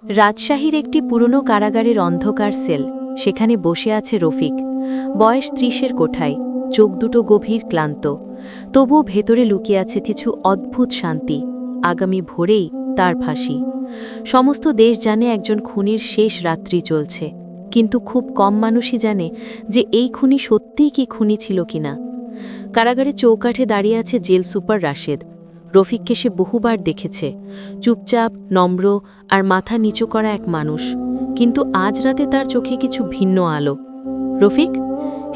রাজশাহীর একটি পুরনো কারাগারের অন্ধকার সেল। সেখানে বসে আছে রফিক, বয়স ৩০-এর কোঠায়, চোখ দুটো গভীর ক্লান্ত। তবুও ভেতরে লুকিয়ে আছে কিছু অদ্ভুত শান্তি। আগামী ভোরেই তার ফাঁসি। সমস্ত দেশ জানে একজন খুনির শেষ রাত্রি চলছে, কিন্তু খুব কম মানুষই জানে যে এই খুনি সত্যিই কি খুনি ছিল কিনা। কারাগারে চৌকাঠে দাঁড়িয়ে আছে জেল সুপার রাশেদ। রফিককে সে বহুবার দেখেছে, চুপচাপ, নম্র আর মাথা নিচু করা এক মানুষ। কিন্তু আজ রাতে তার চোখে কিছু ভিন্ন আলো। রফিক,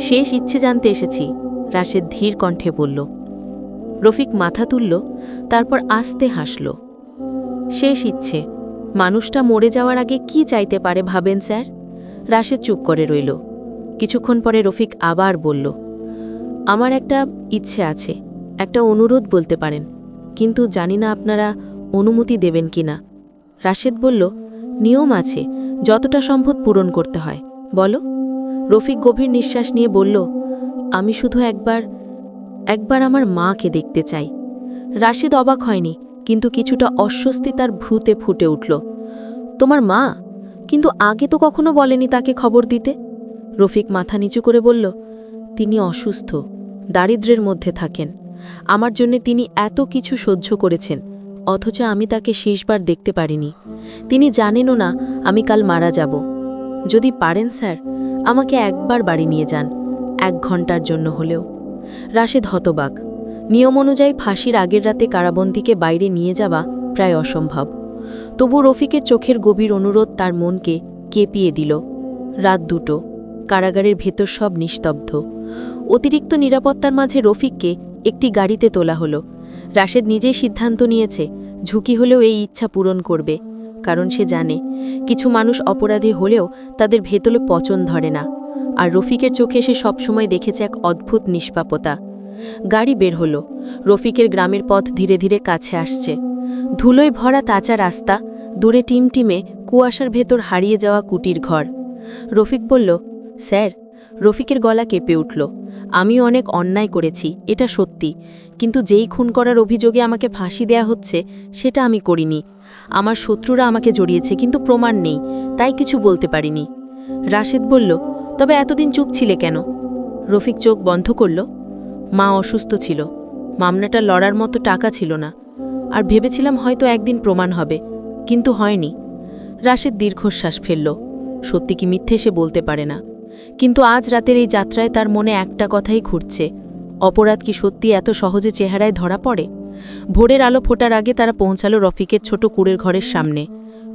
শেষ ইচ্ছে জানতে এসেছি, রাশেদ ধীর কণ্ঠে বলল। রফিক মাথা তুলল, তারপর আস্তে হাসল। শেষ ইচ্ছে? মানুষটা মরে যাওয়ার আগে কি চাইতে পারে ভাবেন স্যার? রাশেদ চুপ করে রইল। কিছুক্ষণ পরে রফিক আবার বলল, আমার একটা ইচ্ছে আছে, একটা অনুরোধ বলতে পারেন, কিন্তু জানি না আপনারা অনুমতি দেবেন কিনা। রাশেদ বলল, নিয়ম আছে, যতটা সম্ভব পূরণ করতে হয়, বলো। রফিক গভীর নিঃশ্বাস নিয়ে বলল, আমি শুধু একবার আমার মাকে দেখতে চাই। রাশেদ অবাক হয়নি, কিন্তু কিছুটা অস্বস্তি তার ভ্রুতে ফুটে উঠল। তোমার মা? কিন্তু আগে তো কখনো বলেনি তাকে খবর দিতে। রফিক মাথা নিচু করে বলল, তিনি অসুস্থ, দারিদ্র্যের মধ্যে থাকেন। আমার জন্য তিনি এত কিছু সহ্য করেছেন, অথচ আমি তাকে শেষবার দেখতে পারিনি। তিনি জানেনও না আমি কাল মারা যাব। যদি পারেন স্যার, আমাকে একবার বাড়ি নিয়ে যান, 1 ঘন্টার জন্য হলেও। রাশেদ হতবাক। নিয়ম অনুযায়ী ফাঁসির আগের রাতে কারাবন্দীকে বাইরে নিয়ে যাওয়া প্রায় অসম্ভব। তবু রফিকের চোখের গভীর অনুরোধ তার মনকে কেঁপিয়ে দিল। রাত 2টো, কারাগারের ভেতর সব নিস্তব্ধ। অতিরিক্ত নিরাপত্তার মাঝে রফিককে একটি গাড়িতে তোলা হলো। রাশেদ নিজেই সিদ্ধান্ত নিয়েছে, ঝুঁকি হলেও এই ইচ্ছা পূরণ করবে, কারণ সে জানে কিছু মানুষ অপরাধী হলেও তাদের ভেতরে পচন ধরে না। আর রফিকের চোখে সে সবসময় দেখেছে এক অদ্ভুত নিষ্পাপতা। গাড়ি বের হলো। রফিকের গ্রামের পথ ধীরে ধীরে কাছে আসছে। ধুলোয় ভরা তাজা রাস্তা, দূরে টিমটিমে কুয়াশার ভেতর হারিয়ে যাওয়া কুটির ঘর। রফিক বলল, স্যার। রফিকের গলা কেঁপে উঠল। আমিও অনেক অন্যায় করেছি, এটা সত্যি, কিন্তু যেই খুন করার অভিযোগে আমাকে ফাঁসি দেয়া হচ্ছে সেটা আমি করিনি। আমার শত্রুরা আমাকে জড়িয়েছে, কিন্তু প্রমাণ নেই, তাই কিছু বলতে পারিনি। রাশেদ বলল, তবে এতদিন চুপ ছিলে কেন? রফিক চোখ বন্ধ করল। মা অসুস্থ ছিল, মামলাটা লড়ার মতো টাকা ছিল না, আর ভেবেছিলাম হয়তো একদিন প্রমাণ হবে, কিন্তু হয়নি। রাশেদ দীর্ঘশ্বাস ফেলল। সত্যি কি মিথ্যে সে বলতে পারে না, কিন্তু আজ রাতের এই যাত্রায় তার মনে একটা কথাই ঘুরছে, অপরাধ কি সত্যি এত সহজে চেহারায় ধরা পড়ে? ভোরের আলো ফোটার আগে তারা পৌঁছালো রফিকের ছোট কুড়ের ঘরের সামনে।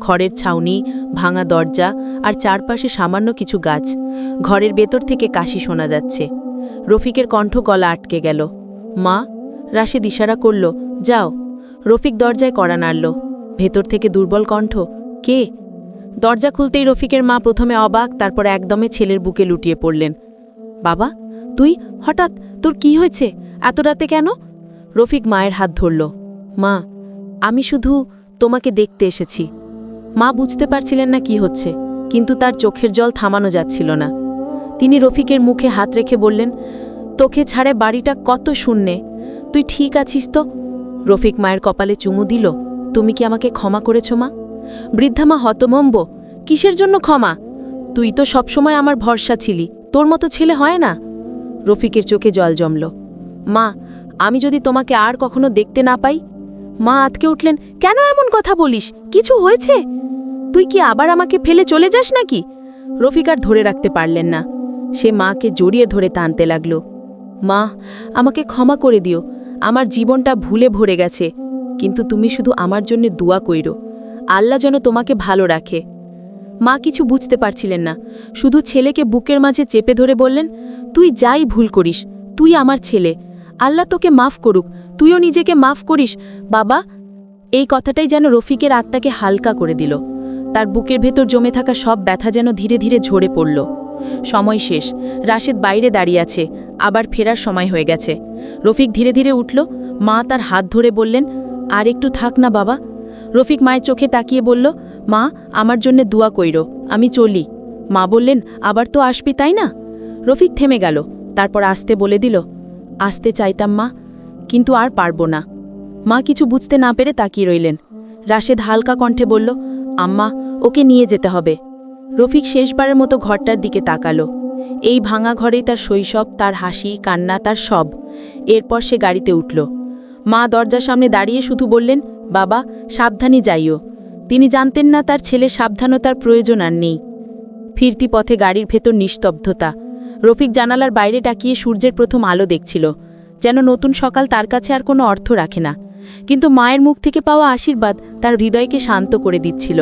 খড়ের ছাউনি, ভাঙা দরজা আর চারপাশে সামান্য কিছু গাছ। ঘরের ভেতর থেকে কাশি শোনা যাচ্ছে। রফিকের কণ্ঠ গলা আটকে গেল। মা? রাশেদ ইশারা করল, যাও। রফিক দরজায় কড়া নাড়ল। ভেতর থেকে দুর্বল কণ্ঠ, কে? দরজা খুলতেই রফিকের মা প্রথমে অবাক, তারপর একদমে ছেলের বুকে লুটিয়ে পড়লেন। বাবা, তুই হঠাৎ, তোর কি হয়েছে? এত রাতে কেন? রফিক মায়ের হাত ধরল। মা, আমি শুধু তোমাকে দেখতে এসেছি। মা বুঝতে পারছিলেন না কি হচ্ছে, কিন্তু তার চোখের জল থামানো যাচ্ছিল না। তিনি রফিকের মুখে হাত রেখে বললেন, তোকে ছাড়ে বাড়িটা কত শূন্যে, তুই ঠিক আছিস তো? রফিক মায়ের কপালে চুমু দিল। তুমি কি আমাকে ক্ষমা করেছ মা? বৃদ্ধা মা হতমম্ব, কিসের জন্য ক্ষমা? তুই তো সবসময় আমার ভরসা ছিলি, তোর মতো ছেলে হয় না। রফিকের চোখে জল জমল। মা, আমি যদি তোমাকে আর কখনো দেখতে না পাই? মা আতকে উঠলেন, কেন এমন কথা বলিস? কিছু হয়েছে? তুই কি আবার আমাকে ফেলে চলে যাস নাকি? রফিক আর ধরে রাখতে পারলেন না। সে মাকে জড়িয়ে ধরে টানতে লাগল। মা, আমাকে ক্ষমা করে দিও, আমার জীবনটা ভুলে ভরে গেছে, কিন্তু তুমি শুধু আমার জন্য দোয়া কইরো, আল্লাহ যেন তোমাকে ভালো রাখে। মা কিছু বুঝতে পারছিলেন না, শুধু ছেলেকে বুকের মাঝে চেপে ধরে বললেন, তুই যাই ভুল করিস, তুই আমার ছেলে, আল্লাহ তোকে মাফ করুক, তুইও নিজেকে মাফ করিস বাবা। এই কথাটাই যেন রফিকের আত্মাকে হালকা করে দিল। তার বুকের ভেতর জমে থাকা সব ব্যথা যেন ধীরে ধীরে ঝরে পড়ল। সময় শেষ। রাশেদ বাইরে দাঁড়িয়ে আছে, আবার ফেরার সময় হয়ে গেছে। রফিক ধীরে ধীরে উঠল। মা তার হাত ধরে বললেন, আর একটু থাক না বাবা। রফিক মায়ের চোখে তাকিয়ে বলল, মা, আমার জন্য দোয়া কইরো, আমি চলি। মা বললেন, আবার তো আসবি তাই না? রফিক থেমে গেল, তারপর আস্তে বলে দিল, আসতে চাইতাম মা, কিন্তু আর পারবো না। মা কিছু বুঝতে না পেরে তাকিয়ে রইলেন। রাশেদ হালকা কণ্ঠে বলল, আম্মা, ওকে নিয়ে যেতে হবে। রফিক শেষবারের মতো ঘরটার দিকে তাকালো। এই ভাঙা ঘরেই তার শৈশব, তার হাসি, কান্না, তার সব। এরপর সে গাড়িতে উঠল। মা দরজার সামনে দাঁড়িয়ে শুধু বললেন, বাবা, সাবধানে যাইও। তিনি জানতেন না তার ছেলের সাবধানতার প্রয়োজন আর নেই। ফিরতি পথে গাড়ির ভেতর নিস্তব্ধতা। রফিক জানালার বাইরে তাকিয়ে সূর্যের প্রথম আলো দেখছিল, যেন নতুন সকাল তার কাছে আর কোনো অর্থ রাখে না। কিন্তু মায়ের মুখ থেকে পাওয়া আশীর্বাদ তার হৃদয়কে শান্ত করে দিচ্ছিল।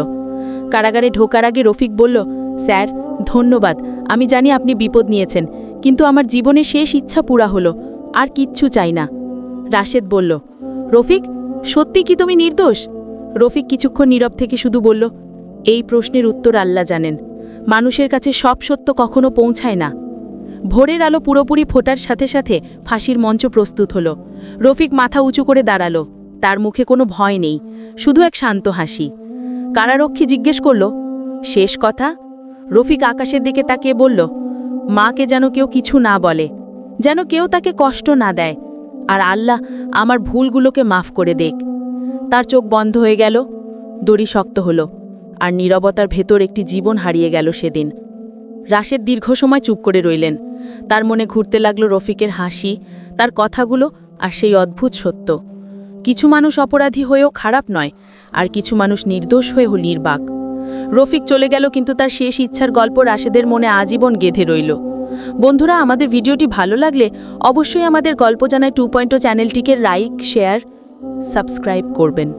কারাগারে ঢোকার আগে রফিক বলল, স্যার, ধন্যবাদ। আমি জানি আপনি বিপদ নিয়েছেন, কিন্তু আমার জীবনে শেষ ইচ্ছা পুরা হলো, আর কিচ্ছু চাই না। রাশেদ বলল, রফিক, সত্যি কি তুমি নির্দোষ? রফিক কিছুক্ষণ নীরব থেকে শুধু বলল, এই প্রশ্নের উত্তর আল্লাহ জানেন। মানুষের কাছে সব সত্য কখনো পৌঁছায় না। ভোরের আলো পুরোপুরি ফোটার সাথে সাথে ফাঁসির মঞ্চ প্রস্তুত হলো। রফিক মাথা উঁচু করে দাঁড়ালো। তার মুখে কোনো ভয় নেই, শুধু এক শান্ত হাসি। কারারক্ষী জিজ্ঞেস করল, শেষ কথা? রফিক আকাশের দিকে তাকিয়ে বলল, মাকে যেন কেউ কিছু না বলে, যেন কেউ তাকে কষ্ট না দেয়, আর আল্লাহ আমার ভুলগুলোকে মাফ করে দেখ। তার চোখ বন্ধ হয়ে গেল, দড়ি শক্ত হলো, আর নীরবতার ভেতর একটি জীবন হারিয়ে গেল সেদিন। রাশেদ দীর্ঘ সময় চুপ করে রইলেন। তার মনে ঘুরতে লাগলো রফিকের হাসি, তার কথাগুলো, আর সেই অদ্ভুত সত্য। কিছু মানুষ অপরাধী হয়েও খারাপ নয়, আর কিছু মানুষ নির্দোষ হয়ে নির্বাক। রফিক চলে গেল, কিন্তু তার শেষ ইচ্ছার গল্প রাশেদের মনে আজীবন গেঁথে রইল। বন্ধুরা, আমাদের ভিডিওটি ভালো লাগলে অবশ্যই আমাদের গল্প জানায় 2.0 চ্যানেলটিকে লাইক, শেয়ার, সাবস্ক্রাইব করবেন।